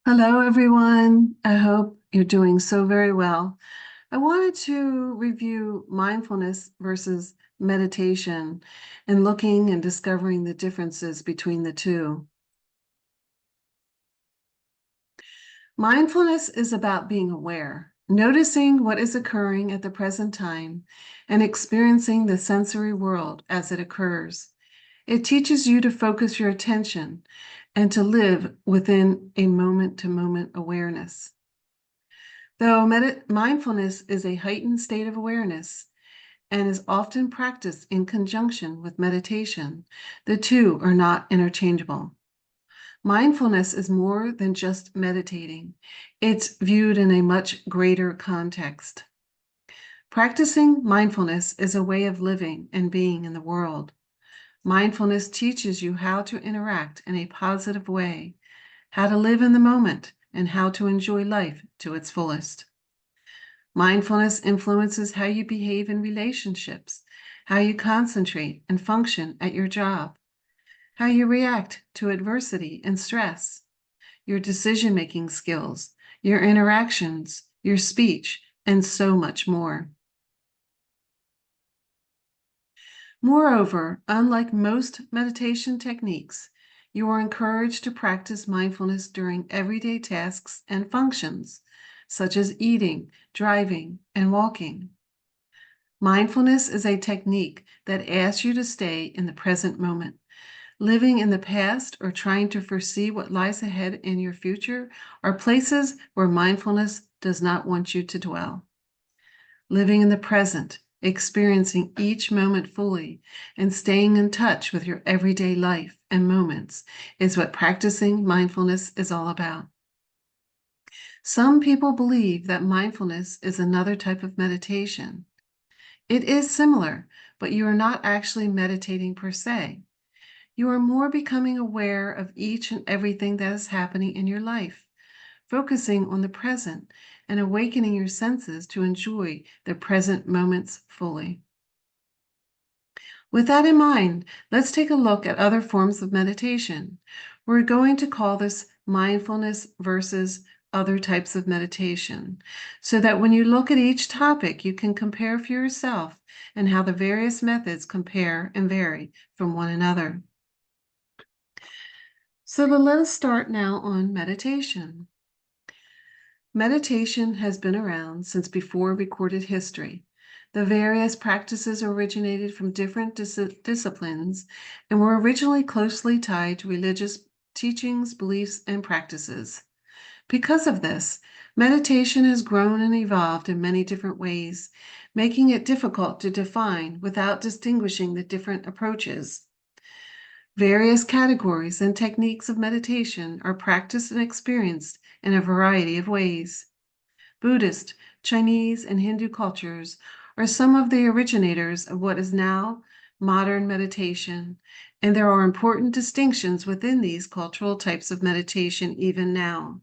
Hello, everyone. I hope you're doing so very well. I wanted to review mindfulness versus meditation and looking and discovering the differences between the two. Mindfulness is about being aware, noticing what is occurring at the present time, and experiencing the sensory world as it occurs. It teaches you to focus your attention and to live within a moment-to-moment awareness. Though mindfulness is a heightened state of awareness and is often practiced in conjunction with meditation, the two are not interchangeable. Mindfulness is more than just meditating. It's viewed in a much greater context. Practicing mindfulness is a way of living and being in the world. Mindfulness teaches you how to interact in a positive way, how to live in the moment, and how to enjoy life to its fullest. Mindfulness influences how you behave in relationships, how you concentrate and function at your job, how you react to adversity and stress, your decision-making skills, your interactions, your speech, and so much more. Moreover, unlike most meditation techniques, you are encouraged to practice mindfulness during everyday tasks and functions, such as eating, driving, and walking. Mindfulness is a technique that asks you to stay in the present moment. Living in the past or trying to foresee what lies ahead in your future are places where mindfulness does not want you to dwell. Living in the present, experiencing each moment fully, and staying in touch with your everyday life and moments is what practicing mindfulness is all about. Some people believe that mindfulness is another type of meditation. It is similar, but you are not actually meditating per se. You are more becoming aware of each and everything that is happening in your life, focusing on the present and awakening your senses to enjoy the present moments fully. With that in mind, let's take a look at other forms of meditation. We're going to call this mindfulness versus other types of meditation, so that when you look at each topic, you can compare for yourself and how the various methods compare and vary from one another. So let us start now on meditation. Meditation has been around since before recorded history. The various practices originated from different disciplines and were originally closely tied to religious teachings, beliefs, and practices. Because of this, meditation has grown and evolved in many different ways, making it difficult to define without distinguishing the different approaches. Various categories and techniques of meditation are practiced and experienced in a variety of ways. Buddhist, Chinese, and Hindu cultures are some of the originators of what is now modern meditation, and there are important distinctions within these cultural types of meditation even now.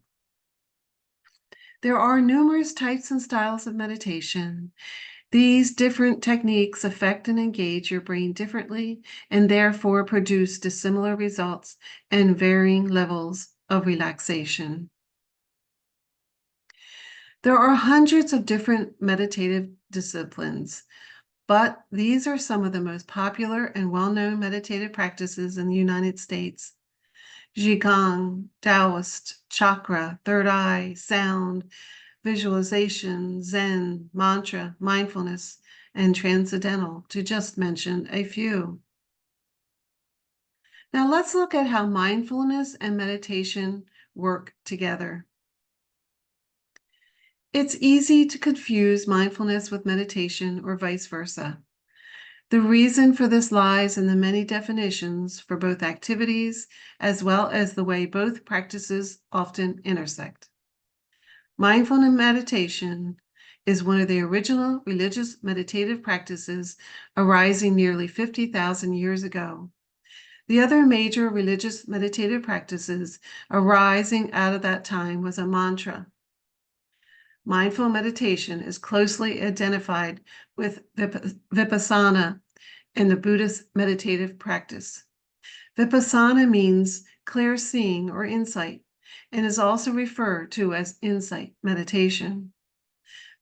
There are numerous types and styles of meditation. These different techniques affect and engage your brain differently and therefore produce dissimilar results and varying levels of relaxation. There are hundreds of different meditative disciplines, but these are some of the most popular and well-known meditative practices in the United States. Qigong, Taoist, chakra, third eye, sound, visualization, Zen, mantra, mindfulness, and transcendental, to just mention a few. Now let's look at how mindfulness and meditation work together. It's easy to confuse mindfulness with meditation or vice versa. The reason for this lies in the many definitions for both activities as well as the way both practices often intersect. Mindfulness meditation is one of the original religious meditative practices arising nearly 50,000 years ago. The other major religious meditative practices arising out of that time was a mantra. Mindful meditation is closely identified with vipassana in the Buddhist meditative practice. Vipassana means clear seeing or insight, and is also referred to as insight meditation.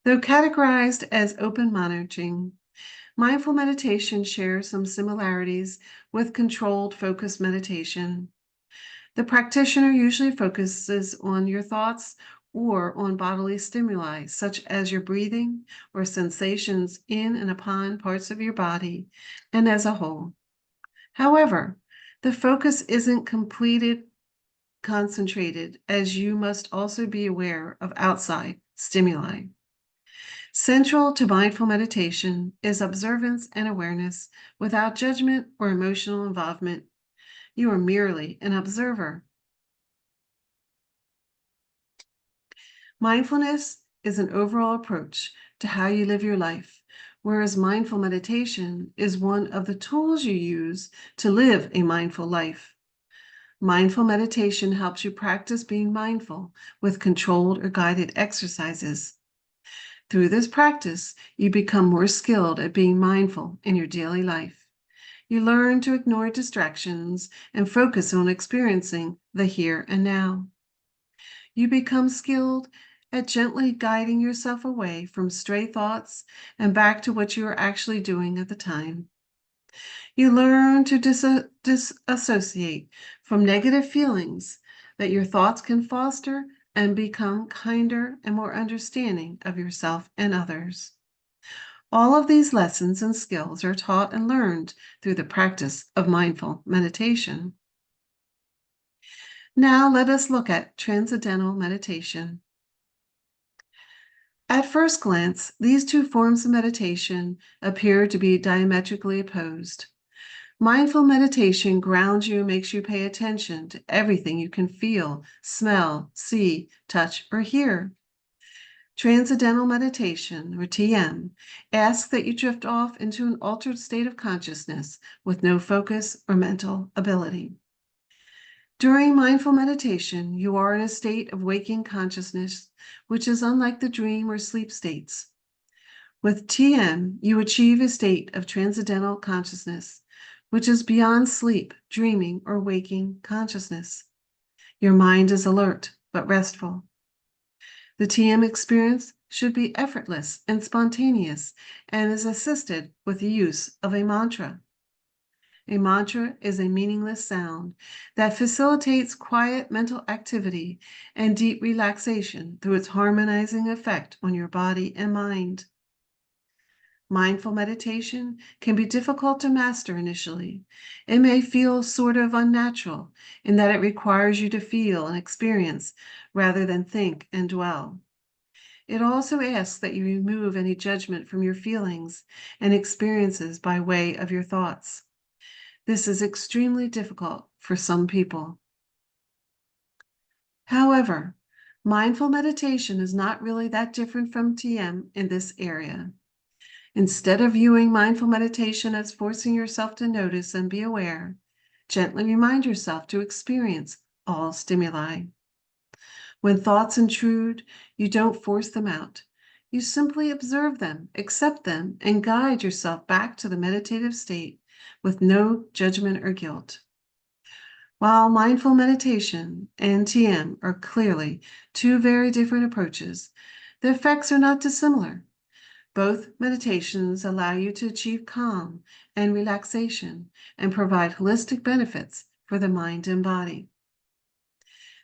Though categorized as open monitoring, mindful meditation shares some similarities with controlled focused meditation. The practitioner usually focuses on your thoughts or on bodily stimuli, such as your breathing or sensations in and upon parts of your body and as a whole. However, the focus isn't concentrated, as you must also be aware of outside stimuli. Central to mindful meditation is observance and awareness without judgment or emotional involvement. You are merely an observer. Mindfulness is an overall approach to how you live your life, whereas mindful meditation is one of the tools you use to live a mindful life. Mindful meditation helps you practice being mindful with controlled or guided exercises. Through this practice, you become more skilled at being mindful in your daily life. You learn to ignore distractions and focus on experiencing the here and now. You become skilled at gently guiding yourself away from stray thoughts and back to what you are actually doing at the time. You learn to disassociate from negative feelings that your thoughts can foster and become kinder and more understanding of yourself and others. All of these lessons and skills are taught and learned through the practice of mindful meditation. Now let us look at transcendental meditation. At first glance, these two forms of meditation appear to be diametrically opposed. Mindful meditation grounds you and makes you pay attention to everything you can feel, smell, see, touch, or hear. Transcendental meditation, or TM, asks that you drift off into an altered state of consciousness with no focus or mental ability. During mindful meditation, you are in a state of waking consciousness, which is unlike the dream or sleep states. With TM, you achieve a state of transcendental consciousness, which is beyond sleep, dreaming, or waking consciousness. Your mind is alert but restful. The TM experience should be effortless and spontaneous and is assisted with the use of a mantra. A mantra is a meaningless sound that facilitates quiet mental activity and deep relaxation through its harmonizing effect on your body and mind. Mindful meditation can be difficult to master initially. It may feel sort of unnatural in that it requires you to feel and experience rather than think and dwell. It also asks that you remove any judgment from your feelings and experiences by way of your thoughts. This is extremely difficult for some people. However, mindful meditation is not really that different from TM in this area. Instead of viewing mindful meditation as forcing yourself to notice and be aware, gently remind yourself to experience all stimuli. When thoughts intrude, you don't force them out. You simply observe them, accept them, and guide yourself back to the meditative state with no judgment or guilt. While mindful meditation and TM are clearly two very different approaches, the effects are not dissimilar. Both meditations allow you to achieve calm and relaxation and provide holistic benefits for the mind and body.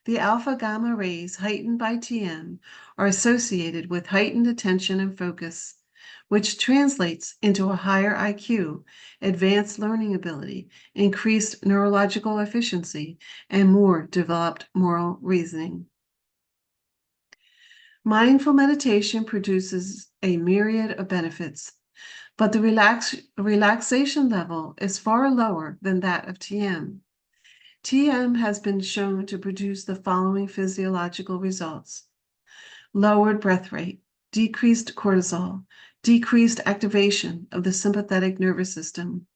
The alpha gamma rays heightened by TM are associated with heightened attention and focus, which translates into a higher IQ, advanced learning ability, increased neurological efficiency, and more developed moral reasoning. Mindful meditation produces a myriad of benefits, but the relaxation level is far lower than that of TM. TM has been shown to produce the following physiological results: lowered breath rate, decreased cortisol, decreased activation of the sympathetic nervous system,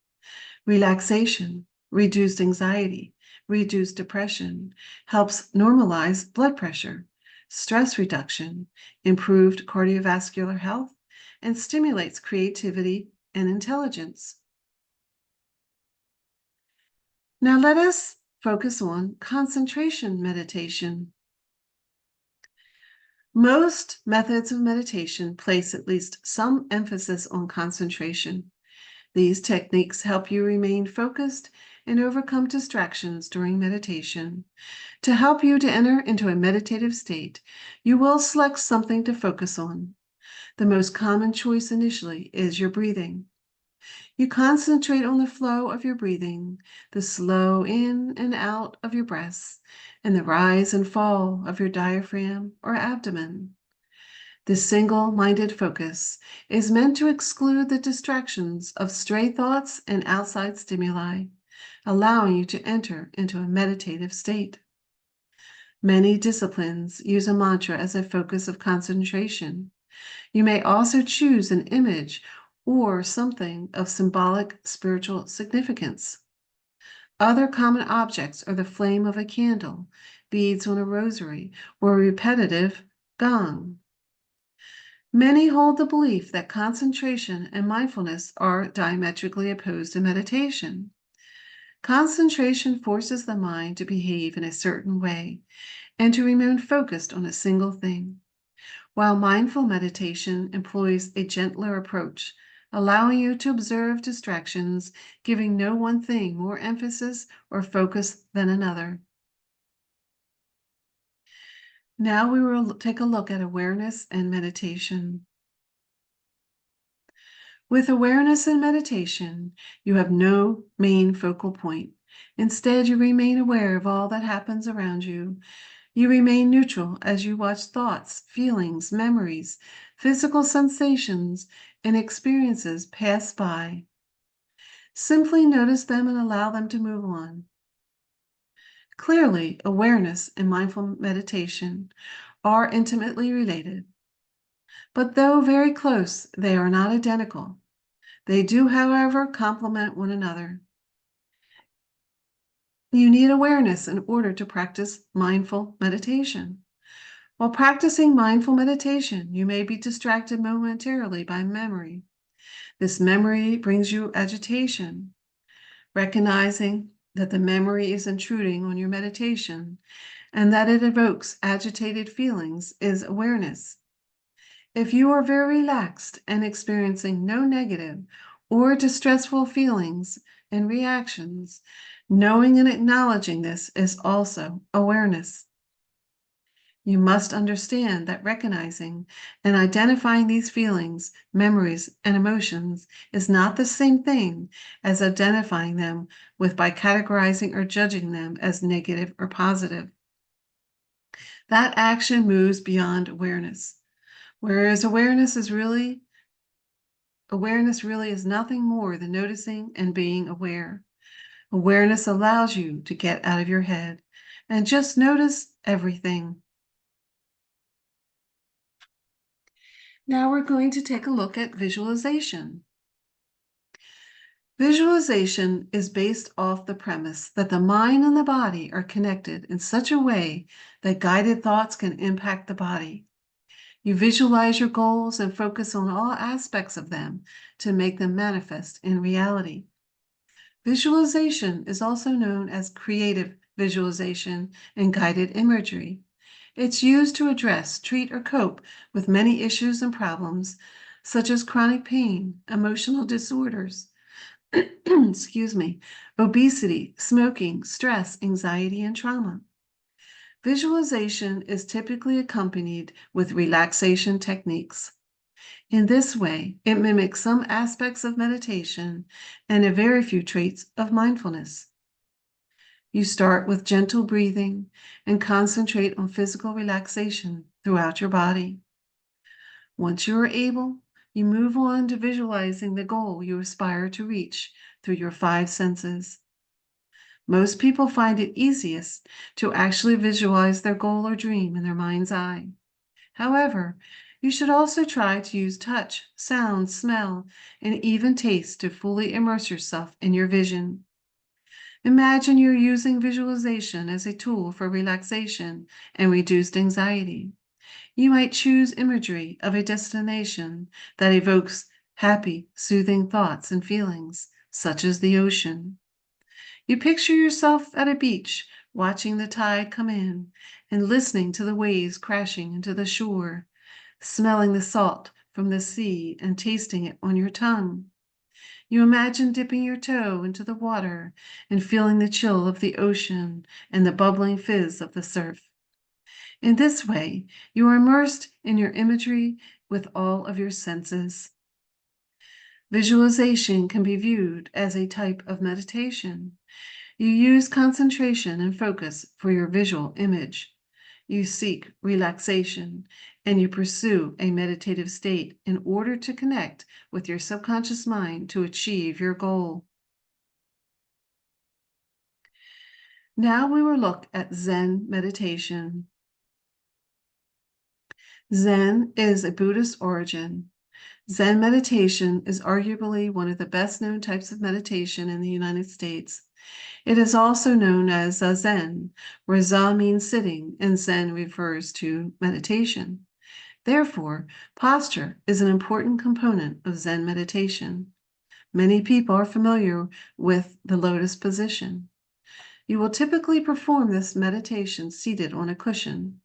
relaxation, reduced anxiety, reduced depression, helps normalize blood pressure, stress reduction, improved cardiovascular health, and stimulates creativity and intelligence. Now let us Focus on concentration meditation. Most methods of meditation place at least some emphasis on concentration. These techniques help you remain focused and overcome distractions during meditation. To help you to enter into a meditative state, you will select something to focus on. The most common choice initially is your breathing. You concentrate on the flow of your breathing, the slow in and out of your breaths, and the rise and fall of your diaphragm or abdomen. This single-minded focus is meant to exclude the distractions of stray thoughts and outside stimuli, allowing you to enter into a meditative state. Many disciplines use a mantra as a focus of concentration. You may also choose an image or something of symbolic spiritual significance. Other common objects are the flame of a candle, beads on a rosary, or a repetitive gong. Many hold the belief that concentration and mindfulness are diametrically opposed to meditation. Concentration forces the mind to behave in a certain way and to remain focused on a single thing, while mindful meditation employs a gentler approach, allowing you to observe distractions, giving no one thing more emphasis or focus than another. Now we will take a look at awareness and meditation. With awareness and meditation, you have no main focal point. Instead, you remain aware of all that happens around you. You remain neutral as you watch thoughts, feelings, memories, physical sensations, and experiences pass by. Simply notice them and allow them to move on. Clearly, awareness and mindful meditation are intimately related. But though very close, they are not identical. They do, however, complement one another. You need awareness in order to practice mindful meditation. While practicing mindful meditation, you may be distracted momentarily by memory. This memory brings you agitation. Recognizing that the memory is intruding on your meditation and that it evokes agitated feelings is awareness. If you are very relaxed and experiencing no negative or distressful feelings and reactions, knowing and acknowledging this is also awareness. You must understand that recognizing and identifying these feelings, memories, and emotions is not the same thing as identifying them with by categorizing or judging them as negative or positive. That action moves beyond awareness. Whereas awareness really is nothing more than noticing and being aware. Awareness allows you to get out of your head and just notice everything. Now we're going to take a look at visualization. Visualization is based off the premise that the mind and the body are connected in such a way that guided thoughts can impact the body. You visualize your goals and focus on all aspects of them to make them manifest in reality. Visualization is also known as creative visualization and guided imagery. It's used to address, treat, or cope with many issues and problems, such as chronic pain, emotional disorders, excuse me, obesity, smoking, stress, anxiety, and trauma. Visualization is typically accompanied with relaxation techniques. In this way, it mimics some aspects of meditation and a very few traits of mindfulness. You start with gentle breathing and concentrate on physical relaxation throughout your body. Once you are able, you move on to visualizing the goal you aspire to reach through your 5 senses. Most people find it easiest to actually visualize their goal or dream in their mind's eye. However, you should also try to use touch, sound, smell, and even taste to fully immerse yourself in your vision. Imagine you're using visualization as a tool for relaxation and reduced anxiety. You might choose imagery of a destination that evokes happy, soothing thoughts and feelings, such as the ocean. You picture yourself at a beach, watching the tide come in and listening to the waves crashing into the shore, smelling the salt from the sea and tasting it on your tongue. You imagine dipping your toe into the water and feeling the chill of the ocean and the bubbling fizz of the surf. In this way, you are immersed in your imagery with all of your senses. Visualization can be viewed as a type of meditation. You use concentration and focus for your visual image. You seek relaxation and you pursue a meditative state in order to connect with your subconscious mind to achieve your goal. Now we will look at Zen meditation. Zen is a Buddhist origin. Zen meditation is arguably one of the best known types of meditation in the United States. It is also known as Zazen, where Za means sitting and Zen refers to meditation. Therefore, posture is an important component of Zen meditation. Many people are familiar with the lotus position. You will typically perform this meditation seated on a cushion.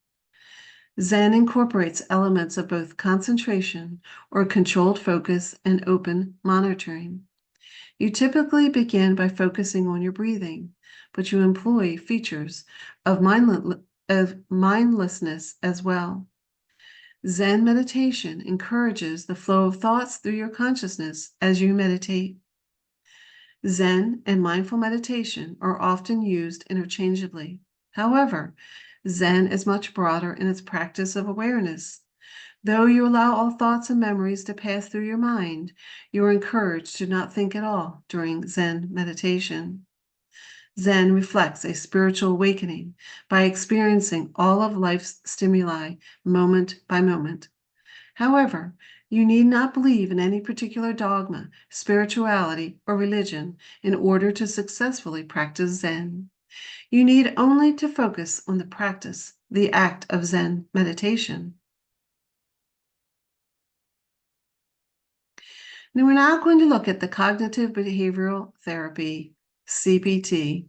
Zen incorporates elements of both concentration or controlled focus and open monitoring. You typically begin by focusing on your breathing, but you employ features of mindlessness as well. Zen meditation encourages the flow of thoughts through your consciousness as you meditate. Zen and mindful meditation are often used interchangeably. However, Zen is much broader in its practice of awareness. Though you allow all thoughts and memories to pass through your mind, you are encouraged to not think at all during Zen meditation. Zen reflects a spiritual awakening by experiencing all of life's stimuli moment by moment. However, you need not believe in any particular dogma, spirituality, or religion in order to successfully practice Zen. You need only to focus on the practice, the act of Zen meditation. Now we're now going to look at the cognitive behavioral therapy, CBT.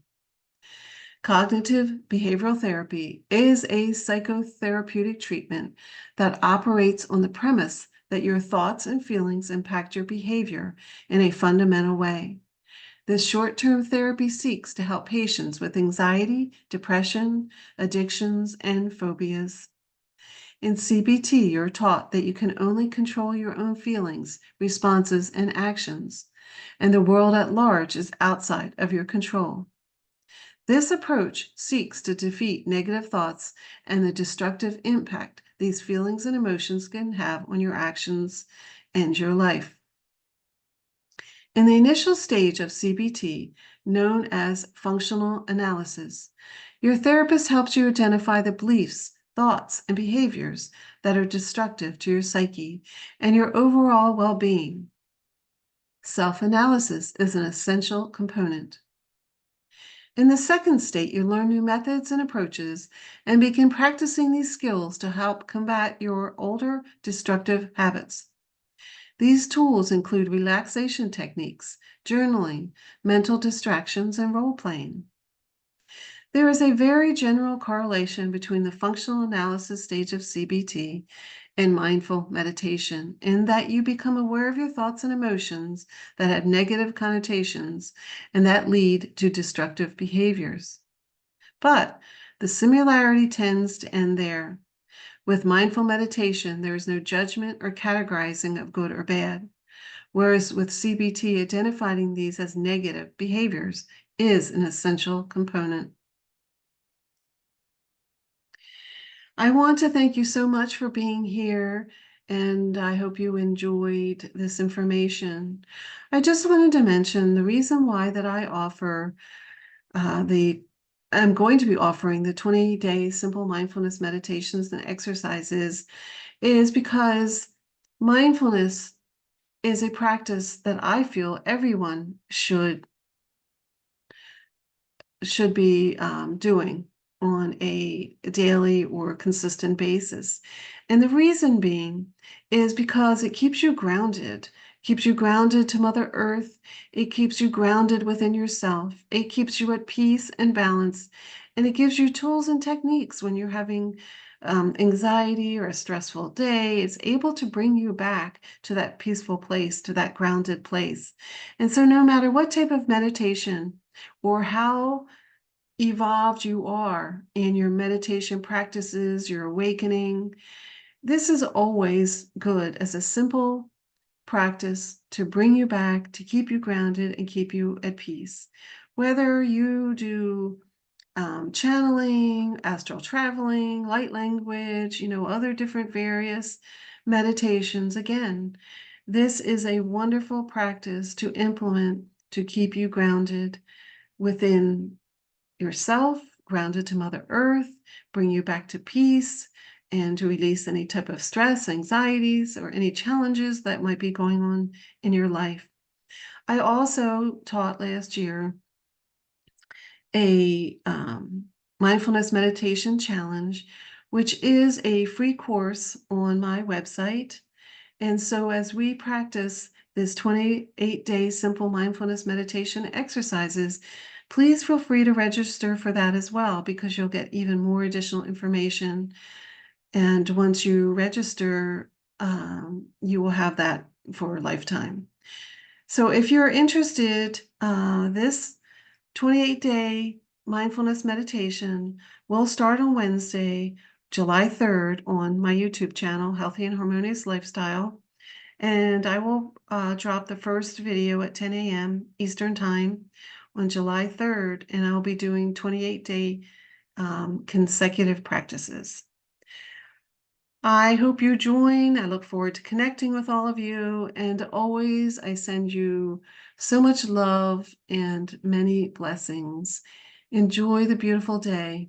Cognitive behavioral therapy is a psychotherapeutic treatment that operates on the premise that your thoughts and feelings impact your behavior in a fundamental way. This short-term therapy seeks to help patients with anxiety, depression, addictions, and phobias. In CBT, you're taught that you can only control your own feelings, responses, and actions, and the world at large is outside of your control. This approach seeks to defeat negative thoughts and the destructive impact these feelings and emotions can have on your actions and your life. In the initial stage of CBT, known as functional analysis, your therapist helps you identify the beliefs, thoughts, and behaviors that are destructive to your psyche and your overall well-being. Self-analysis is an essential component. In the second state, you learn new methods and approaches and begin practicing these skills to help combat your older destructive habits. These tools include relaxation techniques, journaling, mental distractions, and role-playing. There is a very general correlation between the functional analysis stage of CBT and mindful meditation, in that you become aware of your thoughts and emotions that have negative connotations and that lead to destructive behaviors. But the similarity tends to end there. With mindful meditation, there is no judgment or categorizing of good or bad, whereas with CBT, identifying these as negative behaviors is an essential component. I want to thank you so much for being here, and I hope you enjoyed this information. I just wanted to mention the reason why that I offer I'm going to be offering the 20-day simple mindfulness meditations and exercises is because mindfulness is a practice that I feel everyone should be doing on a daily or consistent basis. And the reason being is because it keeps you grounded keeps you grounded to Mother Earth. It keeps you grounded within yourself. It keeps you at peace and balance. And it gives you tools and techniques when you're having anxiety or a stressful day. It's able to bring you back to that peaceful place, to that grounded place. And so, no matter what type of meditation or how evolved you are in your meditation practices, your awakening, this is always good as a simple practice to bring you back, to keep you grounded and keep you at peace. Whether you do channeling, astral traveling, light language, other different various meditations, again, this is a wonderful practice to implement to keep you grounded within yourself, grounded to Mother Earth, bring you back to peace, and to release any type of stress, anxieties, or any challenges that might be going on in your life. I also taught last year a mindfulness meditation challenge, which is a free course on my website. And so as we practice this 28-day simple mindfulness meditation exercises, please feel free to register for that as well, because you'll get even more additional information. And once you register, you will have that for a lifetime. So if you're interested, this 28-day mindfulness meditation will start on Wednesday, July 3rd on my YouTube channel, Healthy and Harmonious Lifestyle. And I will drop the first video at 10 a.m. Eastern Time on July 3rd, and I'll be doing 28-day consecutive practices. I hope you join. I look forward to connecting with all of you. And always, I send you so much love and many blessings. Enjoy the beautiful day.